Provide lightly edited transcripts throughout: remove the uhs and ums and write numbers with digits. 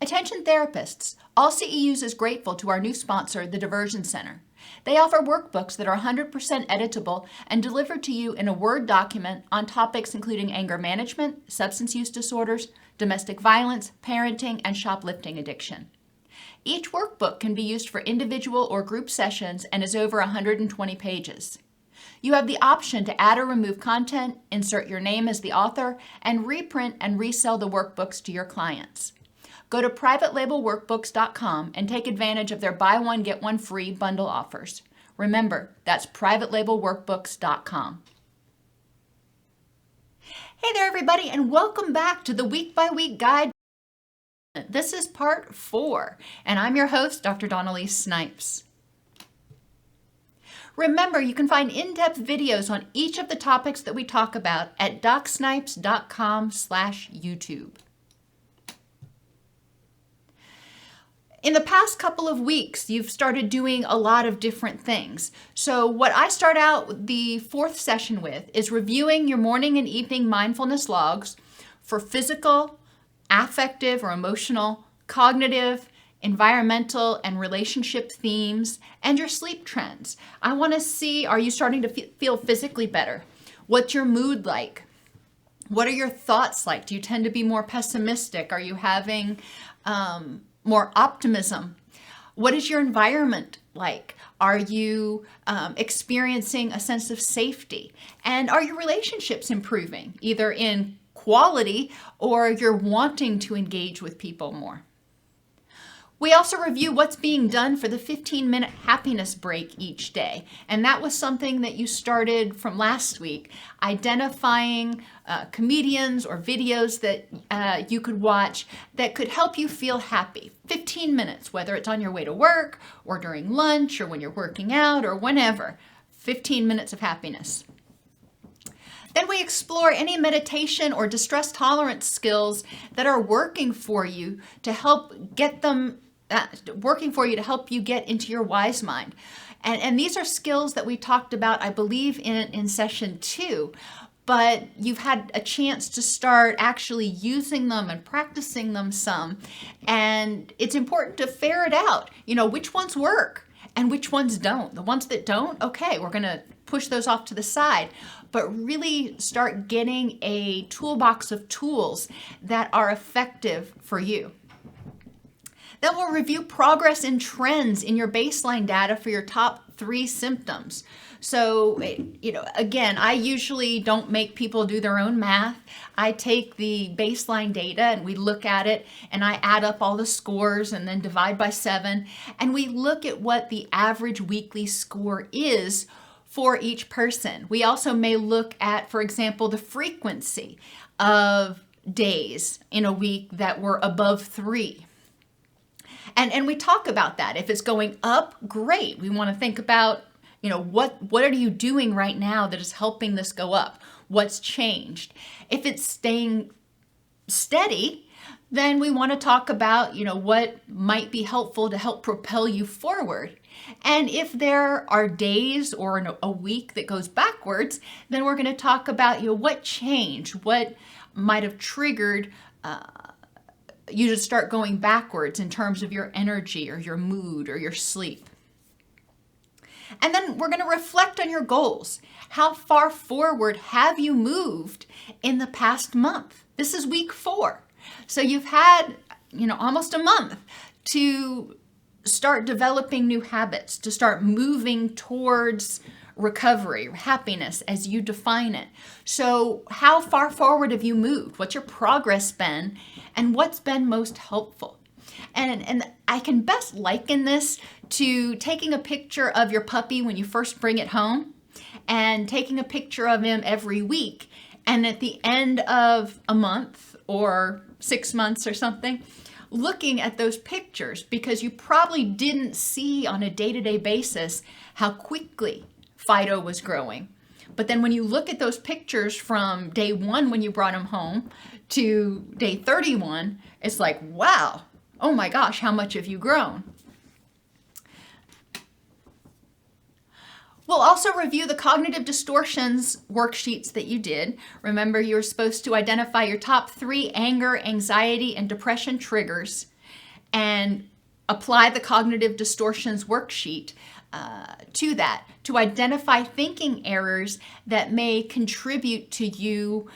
Attention therapists, all CEUs is grateful to our new sponsor, the Diversion Center. They offer workbooks that are 100% editable and delivered to you in a Word document on topics including anger management, substance use disorders, domestic violence, parenting, and shoplifting addiction. Each workbook can be used for individual or group sessions and is over 120 pages. You have the option to add or remove content, insert your name as the author, and reprint and resell the workbooks to your clients. Go to privatelabelworkbooks.com and take advantage of their buy one, get one free bundle offers. Remember, that's privatelabelworkbooks.com. Hey there, everybody, and welcome back to the Week by Week Guide. This is part 4, and I'm your host, Dr. Dawn-Elise Snipes. Remember, you can find in-depth videos on each of the topics that we talk about at docsnipes.com/YouTube. In the past couple of weeks, you've started doing a lot of different things. So what I start out the 4th session with is reviewing your morning and evening mindfulness logs for physical, affective or emotional, cognitive, environmental, and relationship themes, and your sleep trends. I want to see, are you starting to feel physically better? What's your mood like? What are your thoughts like? Do you tend to be more pessimistic? Are you having more optimism? What is your environment like? Are you experiencing a sense of safety? And are your relationships improving, either in quality or you're wanting to engage with people more? We also review what's being done for the 15-minute happiness break each day. And that was something that you started from last week, identifying comedians or videos that you could watch that could help you feel happy. 15 minutes, whether it's on your way to work or during lunch or when you're working out or whenever. 15 minutes of happiness. Then we explore any meditation or distress tolerance skills that are working for you to help get them to help you get into your wise mind. And these are skills that we talked about, I believe, in session 2, but you've had a chance to start actually using them and practicing them some. And it's important to ferret out, which ones work and which ones don't. The ones that don't, okay, we're going to push those off to the side, but really start getting a toolbox of tools that are effective for you. Then we'll review progress and trends in your baseline data for your top 3 symptoms. So, again, I usually don't make people do their own math. I take the baseline data and we look at it and I add up all the scores and then divide by 7. And we look at what the average weekly score is for each person. We also may look at, for example, the frequency of days in a week that were above 3. And we talk about that. If it's going up, great. We want to think about, what are you doing right now that is helping this go up? What's changed? If it's staying steady, then we want to talk about, what might be helpful to help propel you forward. And if there are days or a week that goes backwards, then we're going to talk about, what changed, what might have triggered you to start going backwards in terms of your energy or your mood or your sleep. And then we're going to reflect on your goals. How far forward have you moved in the past month? This is week 4. So you've had, almost a month to start developing new habits, to start moving towards recovery, happiness as you define it. So how far forward have you moved? What's your progress been? And what's been most helpful? And I can best liken this to taking a picture of your puppy when you first bring it home and taking a picture of him every week. And at the end of a month or 6 months or something, looking at those pictures because you probably didn't see on a day-to-day basis how quickly Fido was growing. But then when you look at those pictures from day 1 when you brought him home to day 31, it's like, wow, oh my gosh, how much have you grown? We'll also review the cognitive distortions worksheets that you did. Remember, you were supposed to identify your top 3 anger, anxiety, and depression triggers and apply the cognitive distortions worksheet to that, to identify thinking errors that may contribute to you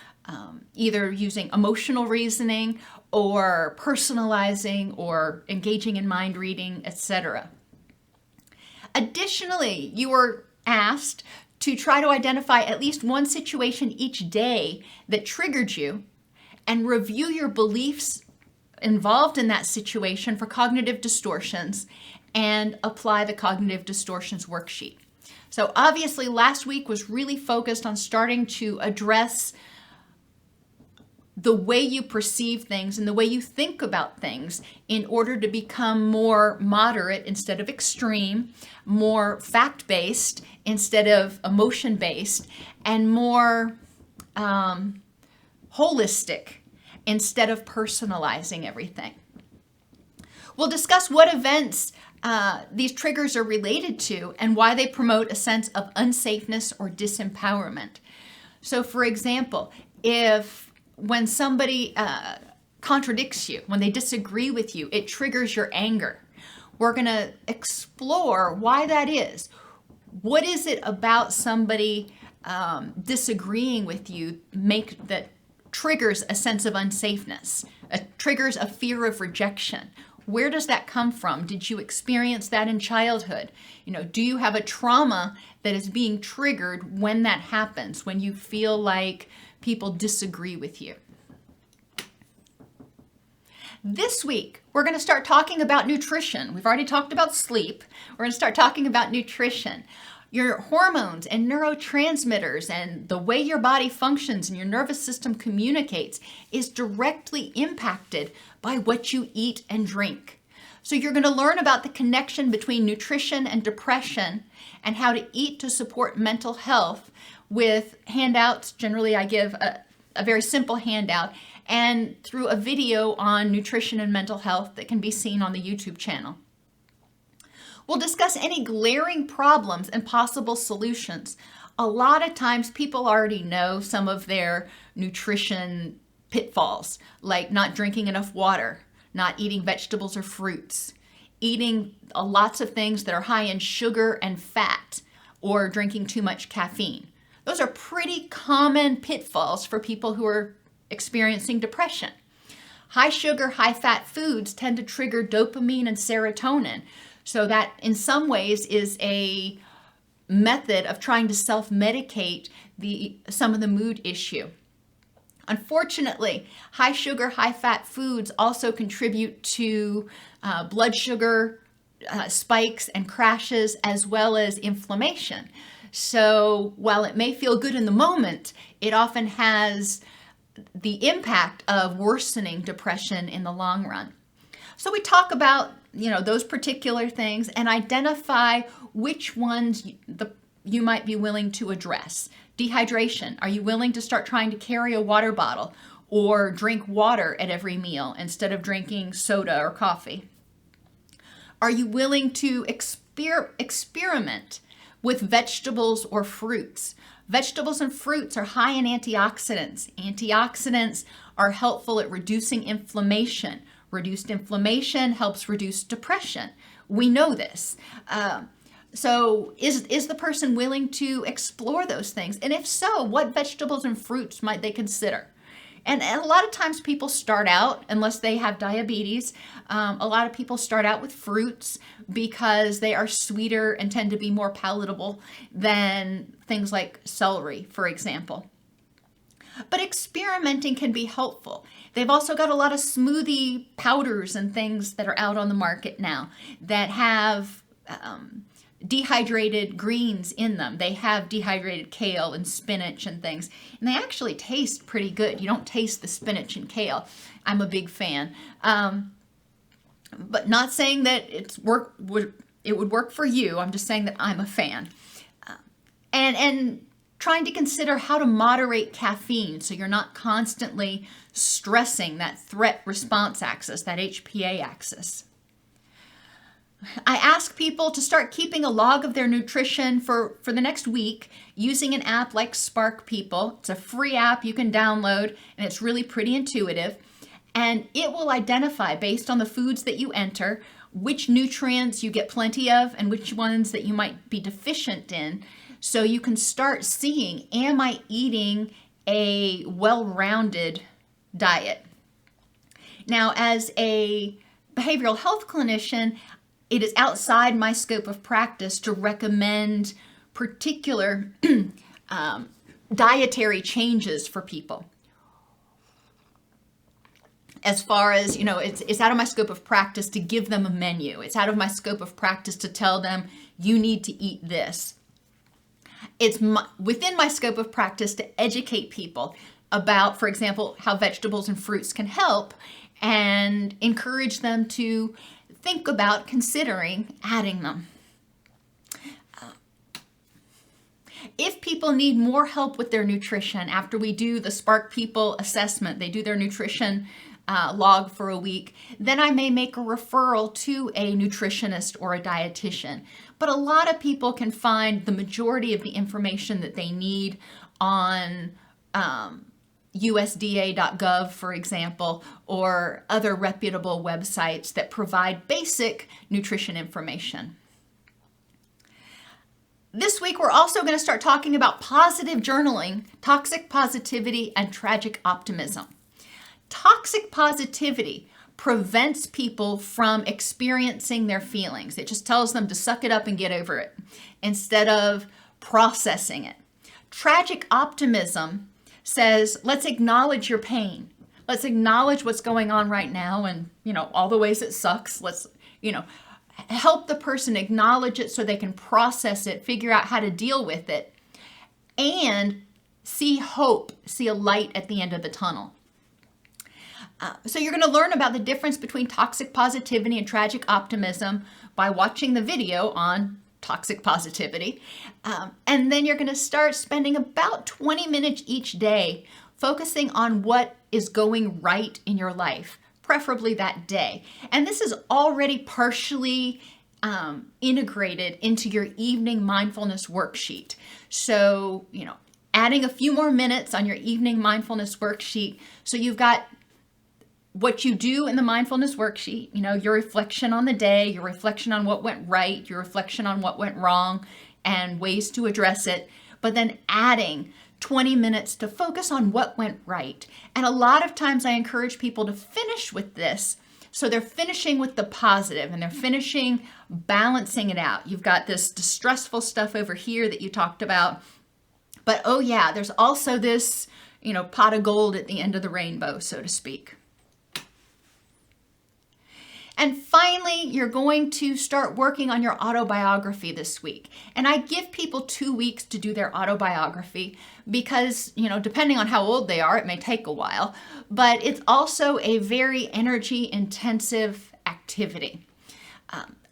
either using emotional reasoning or personalizing or engaging in mind reading, etc. Additionally, you are asked to try to identify at least one situation each day that triggered you and review your beliefs involved in that situation for cognitive distortions and apply the cognitive distortions worksheet. So obviously last week was really focused on starting to address the way you perceive things and the way you think about things in order to become more moderate instead of extreme, more fact-based instead of emotion-based, and more holistic instead of personalizing everything. We'll discuss what events these triggers are related to and why they promote a sense of unsafeness or disempowerment. So for example, when somebody contradicts you, when they disagree with you, it triggers your anger. We're going to explore why that is. What is it about somebody disagreeing with you that triggers a sense of unsafeness, triggers a fear of rejection? Where does that come from? Did you experience that in childhood? Do you have a trauma that is being triggered when that happens, when you feel like people disagree with you? This week, we're going to start talking about nutrition. We've already talked about sleep. We're going to start talking about nutrition. Your hormones and neurotransmitters and the way your body functions and your nervous system communicates is directly impacted by what you eat and drink. So you're going to learn about the connection between nutrition and depression and how to eat to support mental health with handouts. Generally, I give a very simple handout and through a video on nutrition and mental health that can be seen on the YouTube channel. We'll discuss any glaring problems and possible solutions. A lot of times people already know some of their nutrition pitfalls, like not drinking enough water, not eating vegetables or fruits, eating lots of things that are high in sugar and fat, or drinking too much caffeine. Those are pretty common pitfalls for people who are experiencing depression. High sugar, high fat foods tend to trigger dopamine and serotonin. So that in some ways is a method of trying to self-medicate some of the mood issue. Unfortunately, high sugar, high fat foods also contribute to blood sugar spikes and crashes, as well as inflammation. So while it may feel good in the moment, it often has the impact of worsening depression in the long run. So we talk about those particular things and identify which ones you might be willing to address. Dehydration. Are you willing to start trying to carry a water bottle or drink water at every meal instead of drinking soda or coffee? Are you willing to experiment with vegetables or fruits? Vegetables and fruits are high in antioxidants. Antioxidants are helpful at reducing inflammation. Reduced inflammation helps reduce depression. We know this. So is the person willing to explore those things? And if so, what vegetables and fruits might they consider? And a lot of times people start out, unless they have diabetes, a lot of people start out with fruits because they are sweeter and tend to be more palatable than things like celery, for example. But experimenting can be helpful. They've also got a lot of smoothie powders and things that are out on the market now that have dehydrated greens in them. They have dehydrated kale and spinach and things, and they actually taste pretty good. You don't taste the spinach and kale. I'm a big fan. But not saying that it would work for you. I'm just saying that I'm a fan. And trying to consider how to moderate caffeine so you're not constantly stressing that threat response axis, that HPA axis. I ask people to start keeping a log of their nutrition for the next week using an app like Spark People. It's a free app you can download, and it's really pretty intuitive. And it will identify, based on the foods that you enter, which nutrients you get plenty of and which ones that you might be deficient in. So you can start seeing, am I eating a well-rounded diet? Now, as a behavioral health clinician, it is outside my scope of practice to recommend particular dietary changes for people. As far as, it's out of my scope of practice to give them a menu. It's out of my scope of practice to tell them, you need to eat this. It's within my scope of practice to educate people about, for example, how vegetables and fruits can help, and encourage them to think about considering adding them. If people need more help with their nutrition, after we do the Spark People assessment, they do their nutrition log for a week, then I may make a referral to a nutritionist or a dietitian. But a lot of people can find the majority of the information that they need on USDA.gov, for example, or other reputable websites that provide basic nutrition information. This week, we're also going to start talking about positive journaling, toxic positivity, and tragic optimism. Toxic positivity prevents people from experiencing their feelings. It just tells them to suck it up and get over it instead of processing it. Tragic optimism says, let's acknowledge your pain. Let's acknowledge what's going on right now and, all the ways it sucks. Let's, help the person acknowledge it so they can process it, figure out how to deal with it, and see hope, see a light at the end of the tunnel. So you're going to learn about the difference between toxic positivity and tragic optimism by watching the video on toxic positivity. And then you're going to start spending about 20 minutes each day focusing on what is going right in your life, preferably that day. And this is already partially integrated into your evening mindfulness worksheet. So, adding a few more minutes on your evening mindfulness worksheet. So you've got what you do in the mindfulness worksheet, your reflection on the day, your reflection on what went right, your reflection on what went wrong, and ways to address it, but then adding 20 minutes to focus on what went right. And a lot of times I encourage people to finish with this. So they're finishing with the positive and they're finishing balancing it out. You've got this distressful stuff over here that you talked about, but oh yeah, there's also this, pot of gold at the end of the rainbow, so to speak. And finally, you're going to start working on your autobiography this week. And I give people 2 weeks to do their autobiography because, depending on how old they are, it may take a while, but it's also a very energy intensive activity.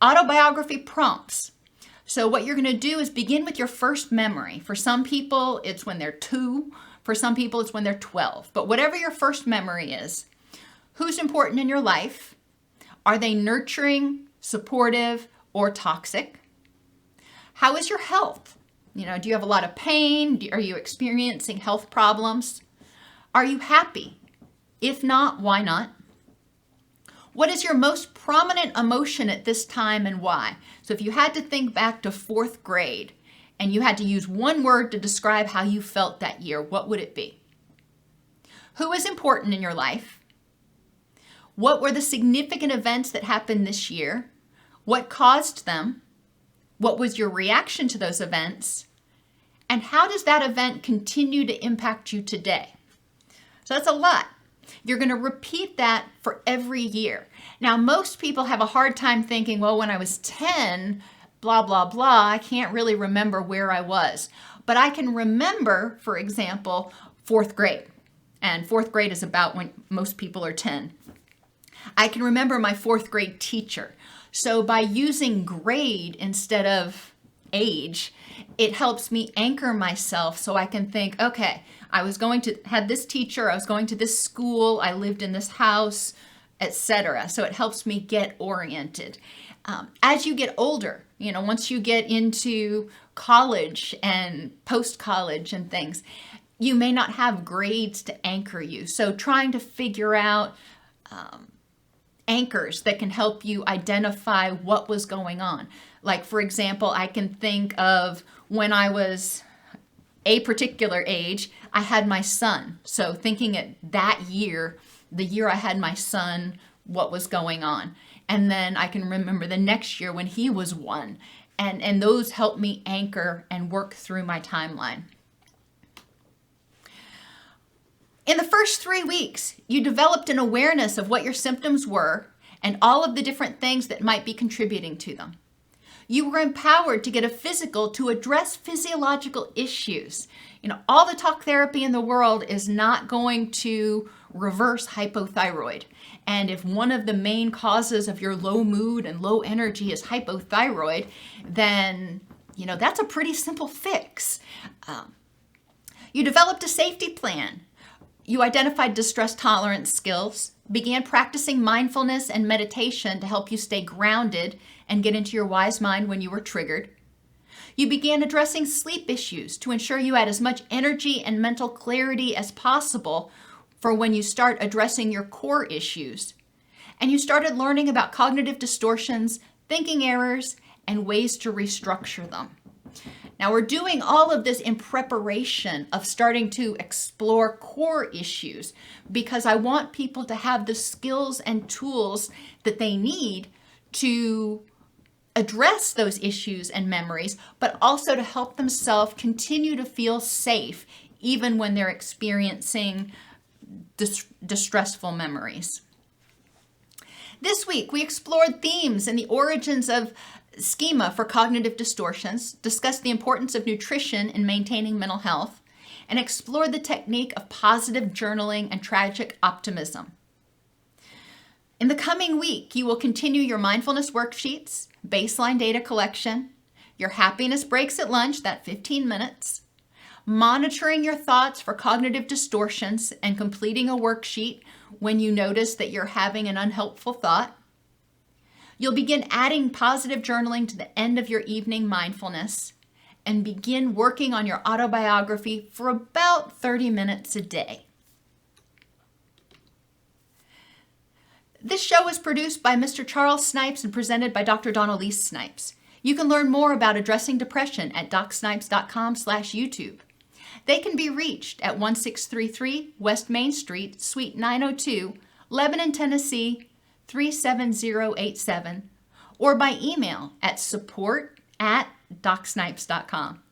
Autobiography prompts. So what you're going to do is begin with your first memory. For some people, it's when they're 2. For some people, it's when they're 12. But whatever your first memory is, who's important in your life? Are they nurturing, supportive, or toxic? How is your health? Do you have a lot of pain? Are you experiencing health problems? Are you happy? If not, why not? What is your most prominent emotion at this time and why? So if you had to think back to 4th grade and you had to use one word to describe how you felt that year, what would it be? Who is important in your life? What were the significant events that happened this year? What caused them? What was your reaction to those events? And how does that event continue to impact you today? So that's a lot. You're going to repeat that for every year. Now, most people have a hard time thinking, well, when I was 10, blah, blah, blah, I can't really remember where I was. But I can remember, for example, 4th grade. And 4th grade is about when most people are 10. I can remember my 4th grade teacher. So by using grade instead of age, it helps me anchor myself so I can think, okay, I was going to have this teacher, I was going to this school, I lived in this house, etc. So it helps me get oriented. As you get older, once you get into college and post-college and things, you may not have grades to anchor you. So trying to figure out anchors that can help you identify what was going on. Like, for example, I can think of when I was a particular age, I had my son. So thinking at that year, the year I had my son, what was going on. And then I can remember the next year when he was 1. And those help me anchor and work through my timeline. In the first 3 weeks, you developed an awareness of what your symptoms were and all of the different things that might be contributing to them. You were empowered to get a physical to address physiological issues. All the talk therapy in the world is not going to reverse hypothyroid. And if one of the main causes of your low mood and low energy is hypothyroid, then, that's a pretty simple fix. You developed a safety plan. You identified distress tolerance skills, began practicing mindfulness and meditation to help you stay grounded and get into your wise mind when you were triggered. You began addressing sleep issues to ensure you had as much energy and mental clarity as possible for when you start addressing your core issues. And you started learning about cognitive distortions, thinking errors, and ways to restructure them. Now, we're doing all of this in preparation of starting to explore core issues because I want people to have the skills and tools that they need to address those issues and memories, but also to help themselves continue to feel safe even when they're experiencing distressful memories. This week, we explored themes and the origins of schema for cognitive distortions, discussed the importance of nutrition in maintaining mental health, and explored the technique of positive journaling and tragic optimism. In the coming week, you will continue your mindfulness worksheets, baseline data collection, your happiness breaks at lunch, that 15 minutes, monitoring your thoughts for cognitive distortions and completing a worksheet when you notice that you're having an unhelpful thought. You'll begin adding positive journaling to the end of your evening mindfulness and begin working on your autobiography for about 30 minutes a day. This show is produced by Mr. Charles Snipes and presented by Dr. Dawn-Elise Snipes. You can learn more about addressing depression at docsnipes.com/YouTube. They can be reached at 1633 West Main Street, Suite 902, Lebanon, Tennessee, 37087, or by email at support@docsnipes.com.